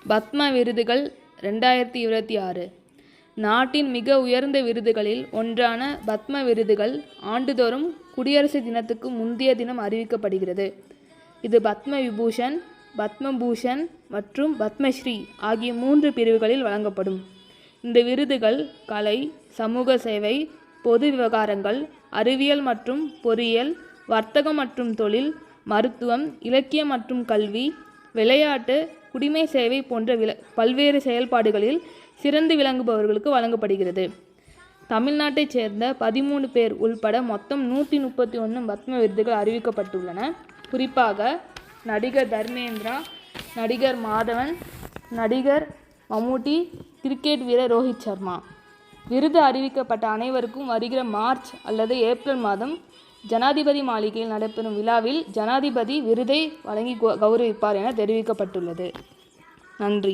பத்ம விருதுகள் 2026. நாட்டின் மிக உயர்ந்த விருதுகளில் ஒன்றான பத்ம விருதுகள் ஆண்டுதோறும் குடியரசு தினத்துக்கு முந்தைய தினம் அறிவிக்கப்படுகிறது. இது பத்ம விபூஷன், பத்ம பூஷன் மற்றும் பத்மஸ்ரீ ஆகிய 3 பிரிவுகளில் வழங்கப்படும். இந்த விருதுகள் கலை, சமூக சேவை, பொது விவகாரங்கள், அறிவியல் மற்றும் பொறியியல், வர்த்தகம் மற்றும் தொழில், மருத்துவம், இலக்கியம் மற்றும் கல்வி, விளையாட்டு, குடிமை சேவை போன்ற பல்வேறு செயல்பாடுகளில் சிறந்து விளங்குபவர்களுக்கு வழங்கப்படுகிறது. தமிழ்நாட்டைச் சேர்ந்த 13 பேர் உள்பட மொத்தம் 131 பத்ம விருதுகள் அறிவிக்கப்பட்டுள்ளன. குறிப்பாக நடிகர் தர்மேந்திரா, நடிகர் மாதவன், நடிகர் மம்முட்டி, கிரிக்கெட் வீரர் ரோஹித் சர்மா. விருது அறிவிக்கப்பட்ட அனைவருக்கும் வருகிற மார்ச் அல்லது ஏப்ரல் மாதம் ஜனாதிபதி மாளிகையில் நடைபெறும் விழாவில் ஜனாதிபதி விருதை வழங்கி கௌரவிப்பார் என தெரிவிக்கப்பட்டுள்ளது. நன்றி.